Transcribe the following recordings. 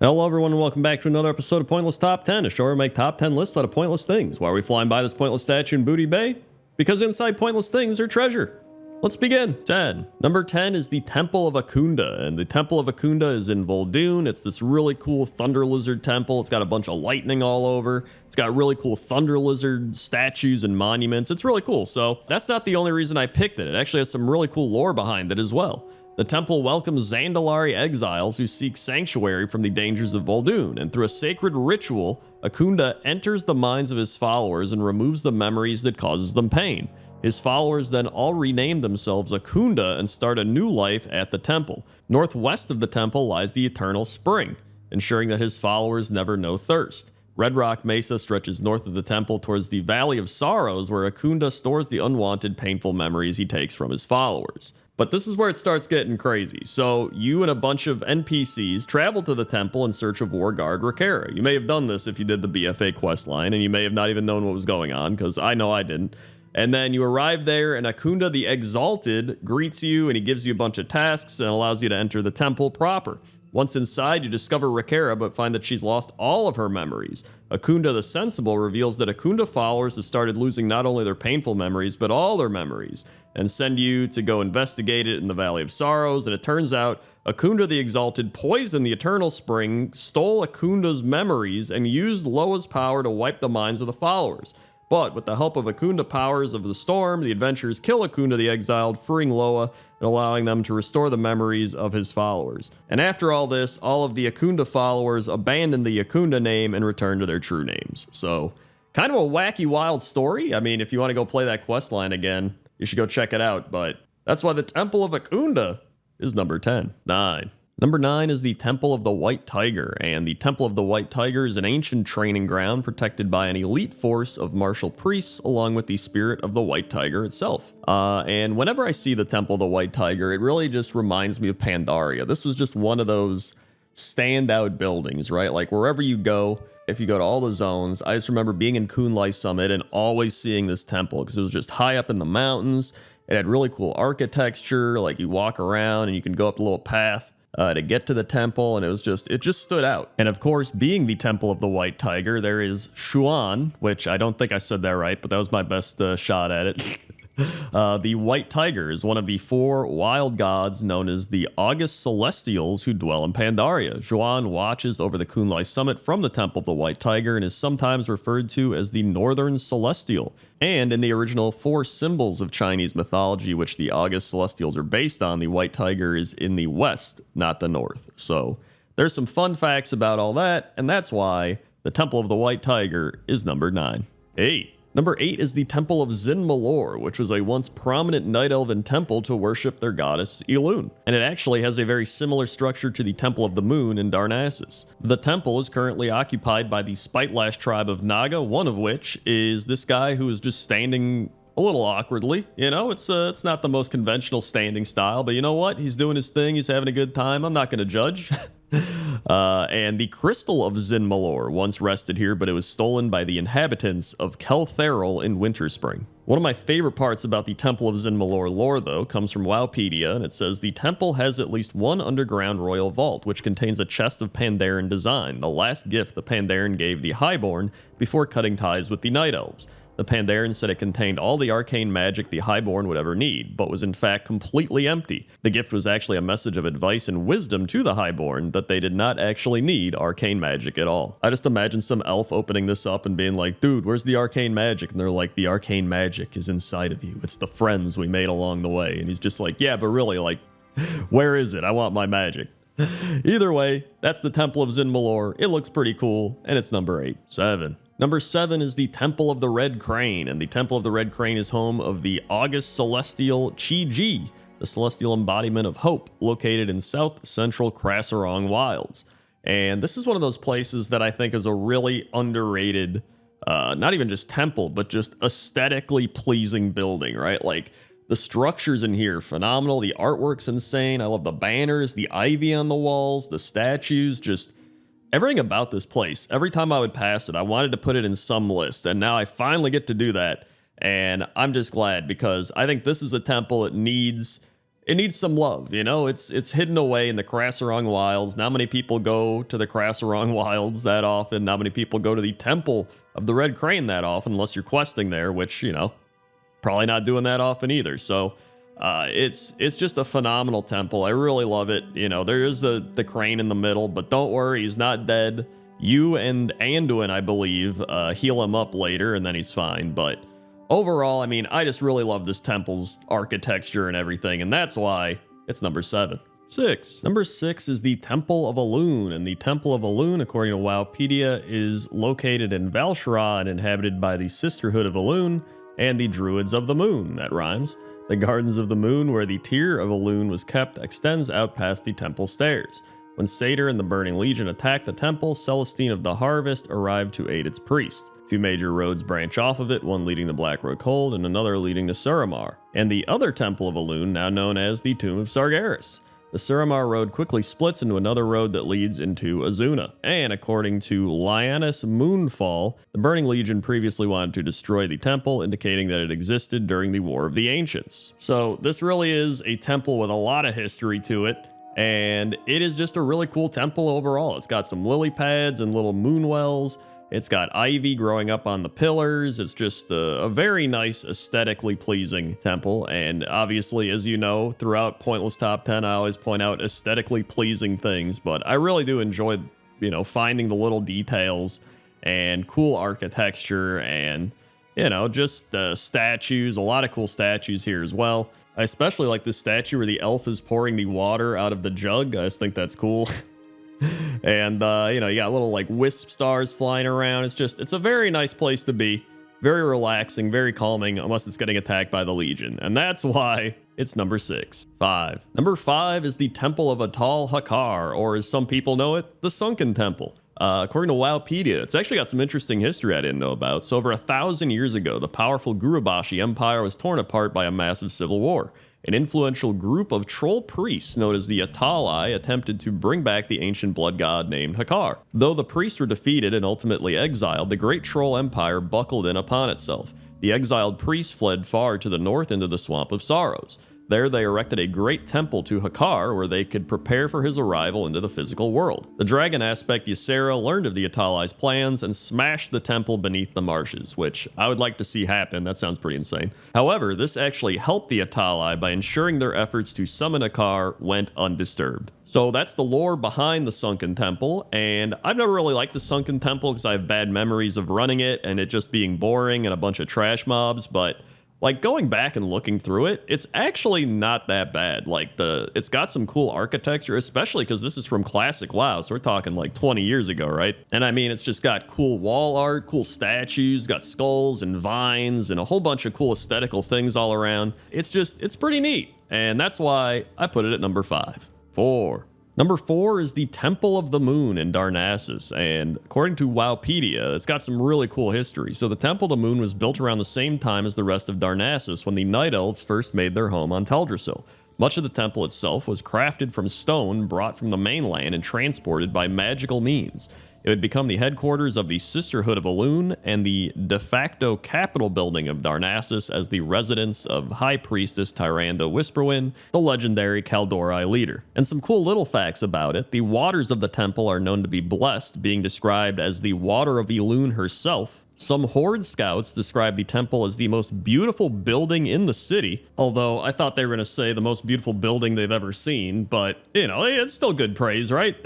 Hello everyone and welcome back to another episode of Pointless Top 10, a show where we make top 10 lists out of pointless things. Why are we flying by this pointless statue in Booty Bay? Because inside pointless things are treasure. Let's begin. 10. Number 10 is the Temple of Akunda, and the Temple of Akunda is in Vol'dun. It's this really cool thunder lizard temple. It's got a bunch of lightning all over. It's got really cool thunder lizard statues and monuments. It's really cool. So that's not the only reason I picked it. It actually has some really cool lore behind it as well. The temple welcomes Zandalari exiles who seek sanctuary from the dangers of Vol'dun, and through a sacred ritual, Akunda enters the minds of his followers and removes the memories that causes them pain. His followers then all rename themselves Akunda and start a new life at the temple. Northwest of the temple lies the Eternal Spring, ensuring that his followers never know thirst. Red Rock Mesa stretches north of the temple towards the Valley of Sorrows, where Akunda stores the unwanted, painful memories he takes from his followers. But this is where it starts getting crazy. So you and a bunch of NPCs travel to the temple in search of War Guard Rakera. You may have done this if you did the BFA questline, and you may have not even known what was going on, because I know I didn't. And then you arrive there, and Akunda the Exalted greets you, and he gives you a bunch of tasks and allows you to enter the temple proper. Once inside, you discover Rakera, but find that she's lost all of her memories. Akunda the Sensible reveals that Akunda followers have started losing not only their painful memories, but all their memories, and send you to go investigate it in the Valley of Sorrows. And it turns out Akunda the Exalted poisoned the Eternal Spring, stole Akunda's memories, and used Loa's power to wipe the minds of the followers. But with the help of Akunda powers of the storm, the adventurers kill Akunda the Exiled, freeing Loa and allowing them to restore the memories of his followers. And after all this, all of the Akunda followers abandon the Akunda name and return to their true names. So, kind of a wacky, wild story. I mean, if you want to go play that questline again, you should go check it out. But that's why the Temple of Akunda is number 10. 9. Number 9 is the Temple of the White Tiger, and the Temple of the White Tiger is an ancient training ground protected by an elite force of martial priests along with the spirit of the White Tiger itself. And whenever I see the Temple of the White Tiger, it really just reminds me of Pandaria. This was just one of those standout buildings, right? Like wherever you go, if you go to all the zones, I just remember being in Kunlai Summit and always seeing this temple because it was just high up in the mountains. It had really cool architecture, like you walk around and you can go up a little path to get to the temple, and it just stood out. And of course, being the Temple of the White Tiger, there is Xuan, which I don't think I said that right, but that was my best shot at it. The White Tiger is one of the 4 wild gods known as the August Celestials who dwell in Pandaria. Xuan watches over the Kunlai Summit from the Temple of the White Tiger and is sometimes referred to as the Northern Celestial. And in the original 4 symbols of Chinese mythology, which the August Celestials are based on, the White Tiger is in the west, not the north. So there's some fun facts about all that, and that's why the Temple of the White Tiger is number 9. 8. Number 8 is the Temple of Zin Malor, which was a once prominent Night Elven temple to worship their goddess Elune. And it actually has a very similar structure to the Temple of the Moon in Darnassus. The temple is currently occupied by the Spitelash tribe of Naga, one of which is this guy who is just standing a little awkwardly. You know, it's not the most conventional standing style, but you know what? He's doing his thing. He's having a good time. I'm not going to judge. And the Crystal of Zin Malor once rested here, but it was stolen by the inhabitants of Keltheral in Winterspring. One of my favorite parts about the Temple of Zin Malor lore, though, comes from Wowpedia, and it says the temple has at least one underground royal vault, which contains a chest of Pandaren design, the last gift the Pandaren gave the Highborn before cutting ties with the Night Elves. The Pandaren said it contained all the arcane magic the Highborn would ever need, but was in fact completely empty. The gift was actually a message of advice and wisdom to the Highborn that they did not actually need arcane magic at all. I just imagine some elf opening this up and being like, dude, where's the arcane magic? And they're like, the arcane magic is inside of you. It's the friends we made along the way. And he's just like, yeah, but really, like, where is it? I want my magic. Either way, that's the Temple of Zin Malor. It looks pretty cool, and it's number 8. 7. Number 7 is the Temple of the Red Crane, and the Temple of the Red Crane is home of the August Celestial Chi-Ji, the celestial embodiment of hope, located in south-central Krasarong Wilds. And this is one of those places that I think is a really underrated, not even just temple, but just aesthetically pleasing building, right? Like, the structures in here, phenomenal. The artwork's insane. I love the banners, the ivy on the walls, the statues, just everything about this place. Every time I would pass it, I wanted to put it in some list, and now I finally get to do that, and I'm just glad because I think this is a temple that needs it needs some love, you know? It's hidden away in the Krasarong Wilds. Not many people go to the Krasarong Wilds that often. Not many people go to the Temple of the Red Crane that often, unless you're questing there, which, you know, probably not doing that often either. So it's just a phenomenal temple. I really love it. You know, there is the crane in the middle, but don't worry, he's not dead. You and Anduin, I believe, heal him up later, and then he's fine. But overall, I mean, I just really love this temple's architecture and everything, and that's why it's number 7. 6. Number 6 is the Temple of Elune, and the Temple of Elune, according to Wowpedia, is located in Val'sharah and inhabited by the Sisterhood of Elune and the Druids of the Moon. That rhymes. The Gardens of the Moon, where the Tear of Elune was kept, extends out past the temple stairs. When Satyr and the Burning Legion attacked the temple, Celestine of the Harvest arrived to aid its priest. 2 major roads branch off of it, one leading to Blackrook Hold and another leading to Suramar, and the other Temple of Elune, now known as the Tomb of Sargeras. The Suramar road quickly splits into another road that leads into Azuna, and according to Lyanus Moonfall, the Burning Legion previously wanted to destroy the temple, indicating that it existed during the War of the Ancients. So this really is a temple with a lot of history to it, and it is just a really cool temple overall. It's got some lily pads and little moon wells. It's got ivy growing up on the pillars. It's just a very nice, aesthetically pleasing temple. And obviously, as you know, throughout Pointless Top 10, I always point out aesthetically pleasing things. But I really do enjoy, you know, finding the little details and cool architecture and, you know, just the statues. A lot of cool statues here as well. I especially like this statue where the elf is pouring the water out of the jug. I just think that's cool. And, you know, you got little like wisp stars flying around. It's a very nice place to be. Very relaxing, very calming, unless it's getting attacked by the Legion. And that's why it's number 6. 5. Number 5 is the Temple of Atal Hakar, or as some people know it, the Sunken Temple. According to Wowpedia, it's actually got some interesting history I didn't know about. So over 1,000 years ago, the powerful Gurubashi Empire was torn apart by a massive civil war. An influential group of troll priests known as the Atalai attempted to bring back the ancient blood god named Hakar. Though the priests were defeated and ultimately exiled, the great troll empire buckled in upon itself. The exiled priests fled far to the north into the Swamp of Sorrows. There they erected a great temple to Hakar where they could prepare for his arrival into the physical world. The dragon aspect Ysera learned of the Atalai's plans and smashed the temple beneath the marshes, which I would like to see happen. That sounds pretty insane. However, this actually helped the Atalai by ensuring their efforts to summon Hakar went undisturbed. So that's the lore behind the Sunken Temple, and I've never really liked the Sunken Temple because I have bad memories of running it and it just being boring and a bunch of trash mobs, but like going back and looking through it, it's actually not that bad. Like it's got some cool architecture, especially because this is from classic WoW. So we're talking like 20 years ago, right? And I mean, it's just got cool wall art, cool statues, got skulls and vines and a whole bunch of cool aesthetical things all around. It's pretty neat. And that's why I put it at number 5. 4. Number 4 is the Temple of the Moon in Darnassus, and according to Wowpedia, it's got some really cool history. So the Temple of the Moon was built around the same time as the rest of Darnassus when the Night Elves first made their home on Teldrassil. Much of the temple itself was crafted from stone brought from the mainland and transported by magical means. It would become the headquarters of the Sisterhood of Elune and the de facto capital building of Darnassus as the residence of High Priestess Tyrande Whisperwind, the legendary Kaldorei leader. And some cool little facts about it: the waters of the temple are known to be blessed, being described as the water of Elune herself. Some Horde scouts describe the temple as the most beautiful building in the city, although I thought they were going to say the most beautiful building they've ever seen, but, you know, it's still good praise, right?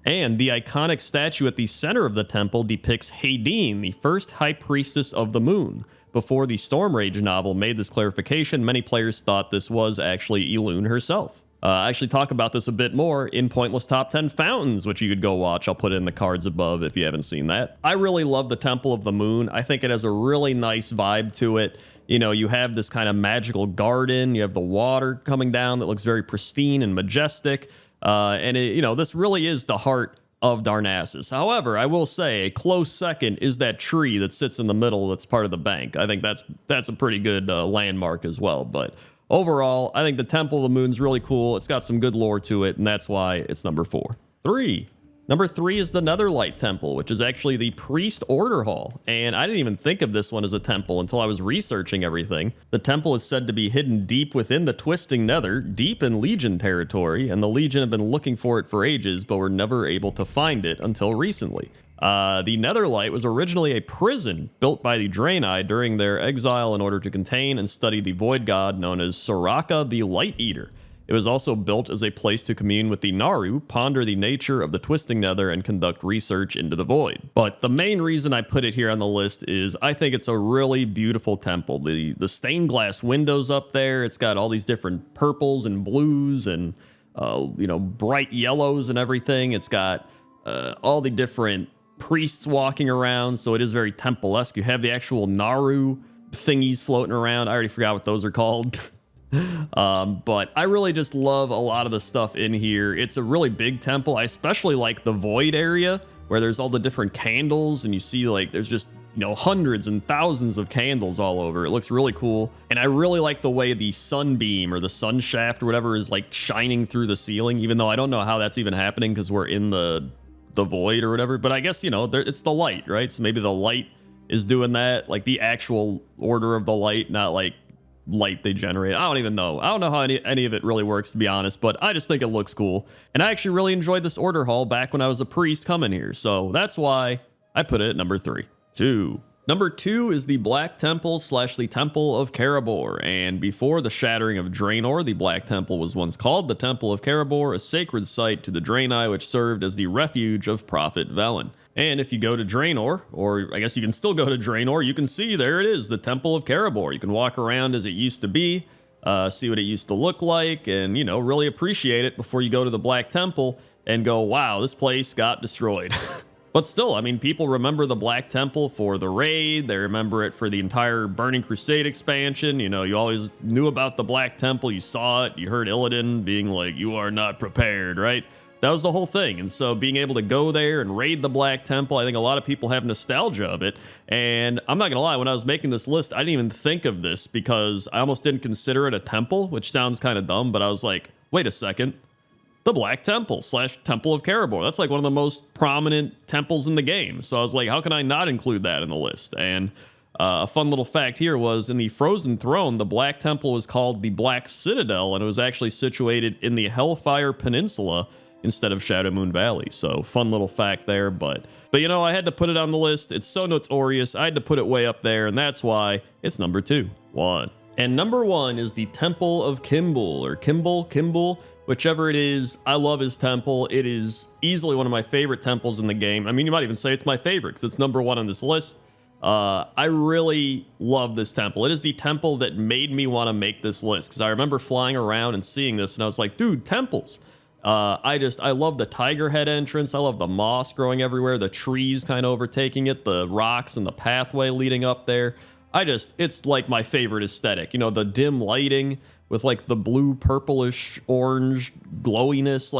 And the iconic statue at the center of the temple depicts Haydeen, the first High Priestess of the Moon. Before the Stormrage novel made this clarification, many players thought this was actually Elune herself. I actually talk about this a bit more in Pointless Top 10 Fountains, which you could go watch. I'll put it in the cards above if you haven't seen that. I really love the Temple of the Moon. I think it has a really nice vibe to it. You know, you have this kind of magical garden. You have the water coming down that looks very pristine and majestic. And it, you know, this really is the heart of Darnassus. However, I will say a close second is that tree that sits in the middle that's part of the bank. I think that's a pretty good landmark as well. But overall, I think the Temple of the Moon's really cool. It's got some good lore to it, and that's why it's number 4. 3. Number 3 is the Netherlight Temple, which is actually the Priest Order Hall, and I didn't even think of this one as a temple until I was researching everything. The temple is said to be hidden deep within the Twisting Nether, deep in Legion territory, and the Legion have been looking for it for ages, but were never able to find it until recently. The Netherlight was originally a prison built by the Draenei during their exile in order to contain and study the Void God known as Soraka the Light Eater. It was also built as a place to commune with the Naru, ponder the nature of the Twisting Nether, and conduct research into the Void. But the main reason I put it here on the list is I think it's a really beautiful temple. The stained glass windows up there, it's got all these different purples and blues and bright yellows and everything. It's got all the different priests walking around, so it is very temple-esque. You have the actual Naru thingies floating around. I already forgot what those are called. But I really just love a lot of the stuff in here. It's a really big temple. I especially like the Void area where there's all the different candles and you see like there's just hundreds and thousands of candles all over. It looks really cool. And I really like the way the sunbeam or the sun shaft or whatever is like shining through the ceiling, even though I don't know how that's even happening because we're in the Void or whatever. But I guess, it's the light, right? So maybe the light is doing that, like the actual order of the light, not like light they generate. I don't even know. I don't know how any of it really works, to be honest, but I just think it looks cool. And I actually really enjoyed this order hall back when I was a priest coming here. So that's why I put it at number 3. Number 2 is the Black Temple / the Temple of Karabor, and before the shattering of Draenor, the Black Temple was once called the Temple of Karabor, a sacred site to the Draenei which served as the refuge of Prophet Velen. And if you go to Draenor, or I guess you can still go to Draenor, you can see there it is, the Temple of Karabor. You can walk around as it used to be, see what it used to look like, and, really appreciate it before you go to the Black Temple and go, wow, this place got destroyed. But still, I mean, people remember the Black Temple for the raid. They remember it for the entire Burning Crusade expansion. You always knew about the Black Temple. You saw it. You heard Illidan being like, you are not prepared, right? That was the whole thing. And so being able to go there and raid the Black Temple, I think a lot of people have nostalgia of it. And I'm not going to lie, when I was making this list, I didn't even think of this because I almost didn't consider it a temple, which sounds kind of dumb, but I was like, wait a second. The Black Temple / Temple of Karabor. That's like one of the most prominent temples in the game. So I was like, how can I not include that in the list? And a fun little fact here was in the Frozen Throne, the Black Temple was called the Black Citadel, and it was actually situated in the Hellfire Peninsula instead of Shadowmoon Valley. So fun little fact there, but I had to put it on the list. It's so notorious. I had to put it way up there, and that's why it's number 2. And number 1 is the Temple of Kimbul, or Kimbul, whichever it is. I love his temple. It is easily one of my favorite temples in the game. I mean, you might even say it's my favorite because it's number 1 on this list. I really love this temple. It is the temple that made me want to make this list because I remember flying around and seeing this and I was like, dude, temples. I love the tiger head entrance. I love the moss growing everywhere, the trees kind of overtaking it, the rocks and the pathway leading up there. It's like my favorite aesthetic. The dim lighting with like the blue, purplish, orange glowiness.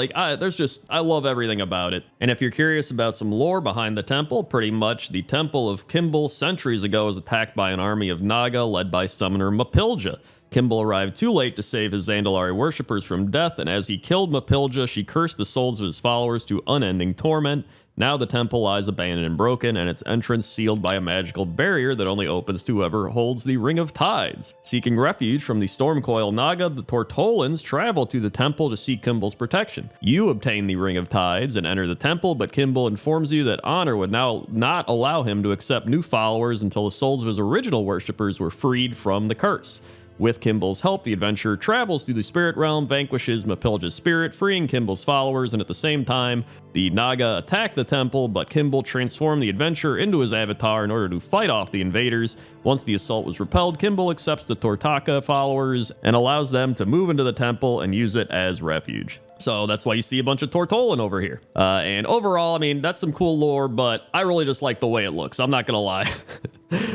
I love everything about it. And if you're curious about some lore behind the temple, pretty much the Temple of Kimbul centuries ago was attacked by an army of Naga led by summoner Mapilja. Kimbul arrived too late to save his Zandalari worshippers from death, and as he killed Mapilja, she cursed the souls of his followers to unending torment. Now the temple lies abandoned and broken, and its entrance sealed by a magical barrier that only opens to whoever holds the Ring of Tides. Seeking refuge from the Stormcoil Naga, the Tortolans travel to the temple to seek Kimbul's protection. You obtain the Ring of Tides and enter the temple, but Kimbul informs you that Honor would now not allow him to accept new followers until the souls of his original worshippers were freed from the curse. With Kimbul's help, the adventurer travels through the spirit realm, vanquishes Mapilja's spirit, freeing Kimbul's followers, and at the same time, the Naga attack the temple, but Kimbul transformed the adventurer into his avatar in order to fight off the invaders. Once the assault was repelled, Kimbul accepts the Tortaka followers and allows them to move into the temple and use it as refuge. So that's why you see a bunch of Tortolan over here. And overall, I mean, that's some cool lore, but I really just like the way it looks. I'm not gonna lie.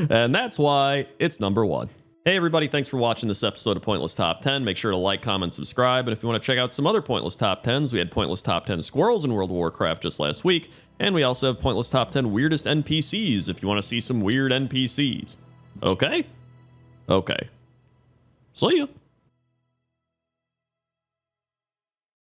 And that's why it's number 1. Hey everybody, thanks for watching this episode of Pointless Top 10. Make sure to like, comment, subscribe, and if you want to check out some other Pointless Top 10s, we had Pointless Top 10 Squirrels in World of Warcraft just last week, and we also have Pointless Top 10 Weirdest NPCs if you want to see some weird NPCs. Okay? Okay. See ya.